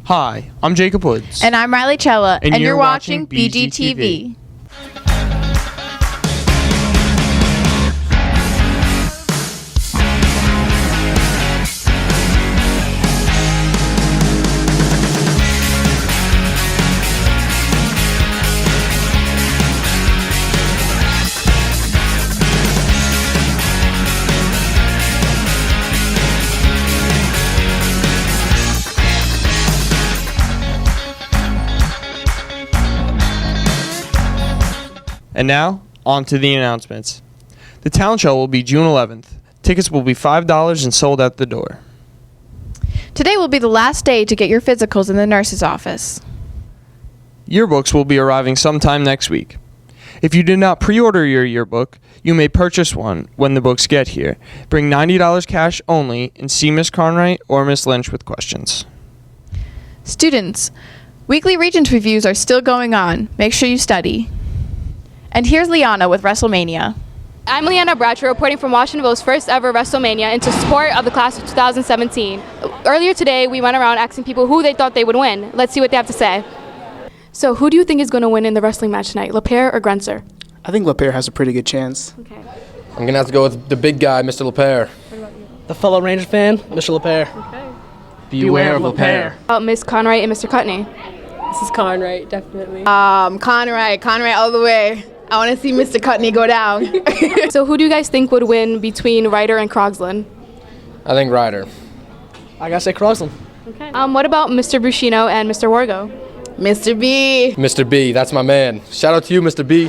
Hi, I'm Jacob Woods. And I'm Riley Chella, And you're watching watching BGTV. And now, on to the announcements. The talent show will be June 11th. Tickets will be $5 and sold at the door. Today will be the last day to get your physicals in the nurse's office. Yearbooks will be arriving sometime next week. If you did not pre-order your yearbook, you may purchase one when the books get here. Bring $90 cash only and see Miss Carnwright or Miss Lynch with questions. Students, weekly Regents reviews are still going on. Make sure you study. And here's Liana with WrestleMania. I'm Liana Bradshaw, reporting from Washingtonville's first ever WrestleMania into support of the class of 2017. Earlier today, we went around asking people who they thought they would win. Let's see what they have to say. So, who do you think is going to win in the wrestling match tonight, LePere or Grenzer? I think LePere has a pretty good chance. Okay. I'm going to have to go with the big guy, Mr. LePere. The fellow Ranger fan, Mr. LePere. Okay. Beware of LePere. About Miss Conwright and Mr. Cutney. This is Conwright, definitely. Conwright all the way. I want to see Mr. Cutney go down. So, who do you guys think would win between Ryder and Crogsland? I think Ryder. I gotta say Crossland. Okay. What about Mr. Buscino and Mr. Wargo? Mr. B. Mr. B, that's my man. Shout out to you, Mr. B.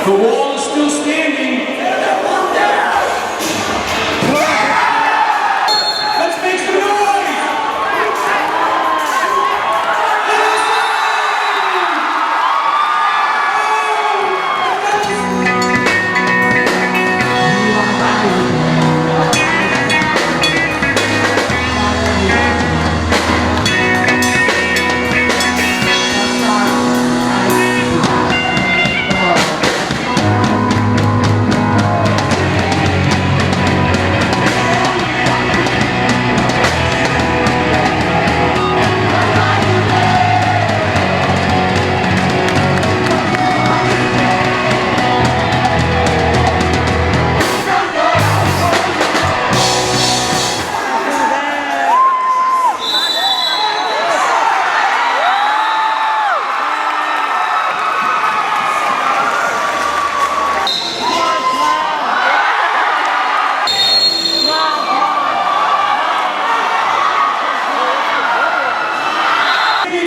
The wall is still standing. Let's make some noise.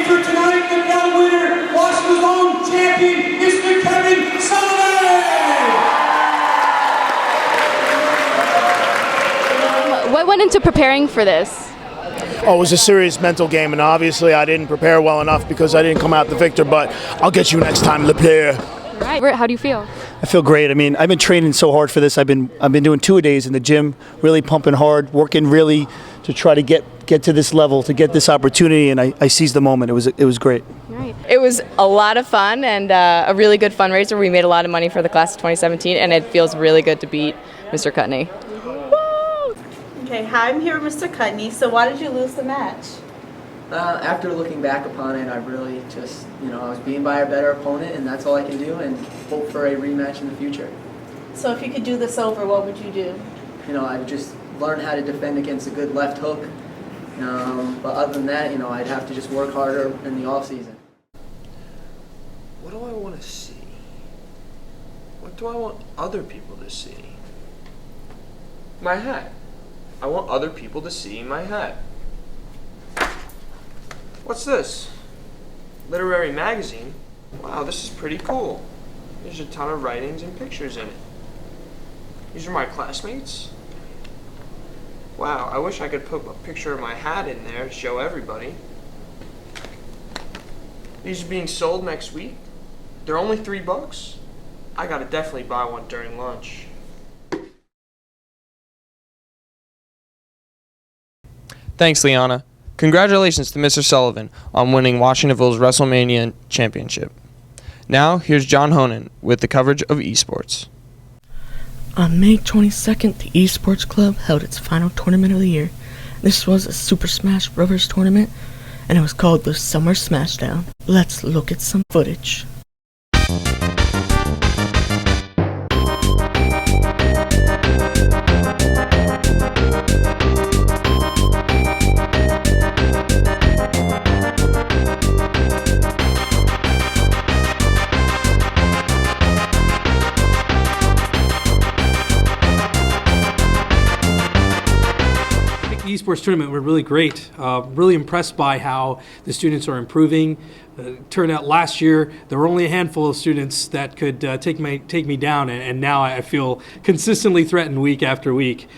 For tonight, the medal winner, Washington's own champion, Mr. Kevin Sullivan. What went into preparing for this? Oh, it was a serious mental game, and obviously I didn't prepare well enough because I didn't come out the victor, but I'll get you next time, LePere. Right. How do you feel? I feel great. I mean, I've been training so hard for this. I've been doing 2-a-days in the gym, really pumping hard, working really to try to get to this level, to get this opportunity, and I seized the moment. It was great. Right. It was a lot of fun and a really good fundraiser. We made a lot of money for the class of 2017, and it feels really good to beat Mr. Cutney. Okay, hi, I'm here with Mr. Cutney. So why did you lose the match? After looking back upon it, I really just, I was being by a better opponent, and that's all I can do, and hope for a rematch in the future. So if you could do this over, what would you do? I'd just learn how to defend against a good left hook. But other than that, I'd have to just work harder in the off season. What do I want to see? What do I want other people to see? My hat. I want other people to see my hat. What's this? Literary magazine? Wow, this is pretty cool. There's a ton of writings and pictures in it. These are my classmates. Wow, I wish I could put a picture of my hat in there to show everybody. These are being sold next week. They're only $3. I gotta definitely buy one during lunch. Thanks, Liana. Congratulations to Mr. Sullivan on winning Washingtonville's WrestleMania championship. Now, here's John Honan with the coverage of eSports. On May 22nd, the eSports Club held its final tournament of the year. This was a Super Smash Bros. Tournament, and it was called the Summer Smashdown. Let's look at some footage. Esports tournament were really great. Really impressed by how the students are improving. Turned out last year there were only a handful of students that could take me down, and now I feel consistently threatened week after week.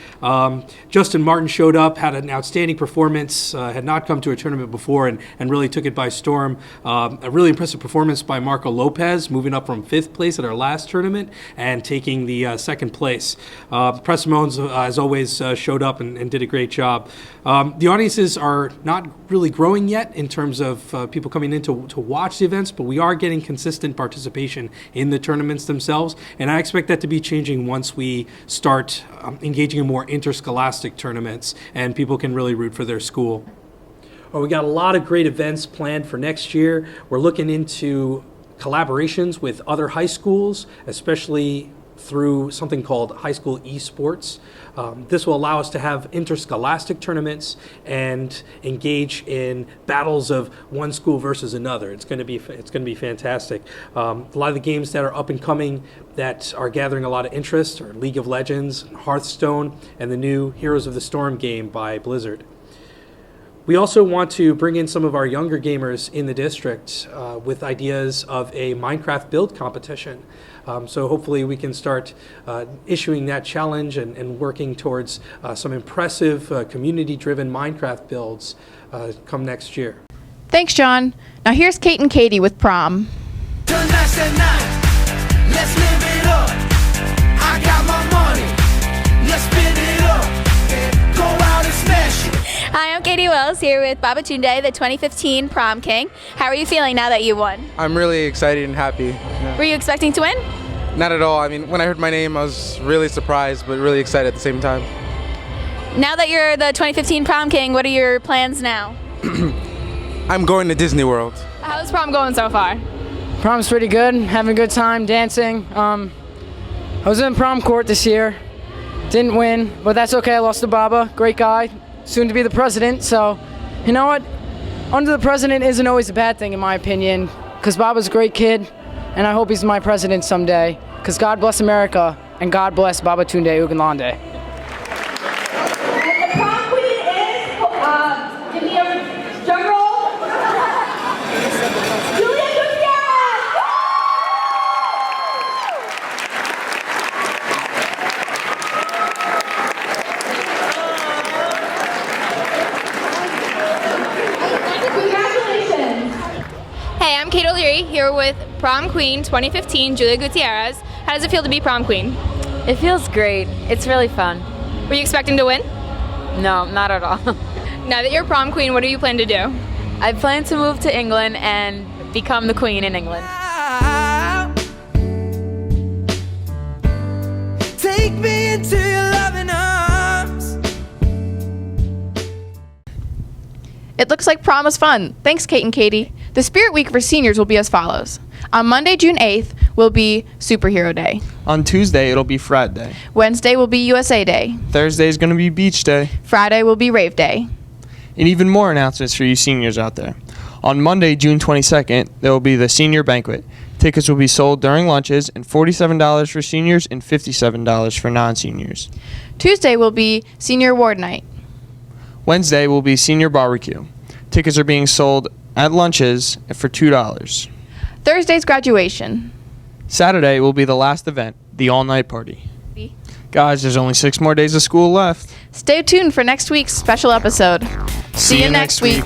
Justin Martin showed up, had an outstanding performance, had not come to a tournament before, and really took it by storm. A really impressive performance by Marco Lopez, moving up from 5th place at our last tournament and taking the 2nd place. Press Moans, as always, showed up and did a great job. The audiences are not really growing yet in terms of people coming in to watch the events, but we are getting consistent participation in the tournaments themselves, and I expect that to be changing once we start engaging in more interscholastic tournaments and people can really root for their school. We got a lot of great events planned for next year. We're looking into collaborations with other high schools, especially through something called High School eSports. This will allow us to have interscholastic tournaments and engage in battles of one school versus another. It's going to be fantastic. A lot of the games that are up and coming that are gathering a lot of interest are League of Legends, Hearthstone, and the new Heroes of the Storm game by Blizzard. We also want to bring in some of our younger gamers in the district with ideas of a Minecraft build competition. So hopefully we can start issuing that challenge and working towards some impressive community-driven Minecraft builds come next year. Thanks, John. Now here's Kate and Katie with Prom. Tonight's the night. Let's live it up. I got my money. Let's spin it up. Go out and smash it. Hi, I'm Katie Wells here with Babatunde, the 2015 Prom King. How are you feeling now that you won? I'm really excited and happy. Yeah. Were you expecting to win? Not at all. I mean, when I heard my name, I was really surprised, but really excited at the same time. Now that you're the 2015 Prom King, what are your plans now? I'm going to Disney World. How's prom going so far? Prom's pretty good. Having a good time dancing. I was in prom court this year. Didn't win, but that's okay. I lost to Baba. Great guy. Soon to be the president. So, you know what? Under the president isn't always a bad thing, in my opinion, because Baba's a great kid, and I hope he's my president someday. Because God bless America, and God bless Babatunde Ugalande. The prom queen is, give me a drum roll. Julia Gutierrez! Congratulations! Hey, I'm Kate O'Leary here with Prom Queen 2015, Julia Gutierrez. How does it feel to be Prom Queen? It feels great. It's really fun. Were you expecting to win? No, not at all. Now that you're Prom Queen, what do you plan to do? I plan to move to England and become the queen in England. Take me into your loving arms. It looks like prom was fun. Thanks, Kate and Katie. The Spirit Week for seniors will be as follows. On Monday, June 8th, will be Superhero Day. On Tuesday, it'll be Frat Day. Wednesday will be USA Day. Thursday is going to be Beach Day. Friday will be Rave Day. And even more announcements for you seniors out there. On Monday, June 22nd, there will be the Senior Banquet. Tickets will be sold during lunches, and $47 for seniors and $57 for non-seniors. Tuesday will be Senior Award Night. Wednesday will be Senior Barbecue. Tickets are being sold at lunches for $2. Thursday's graduation. Saturday will be the last event, the all-night party. Guys, there's only 6 more days of school left. Stay tuned for next week's special episode. See you next week.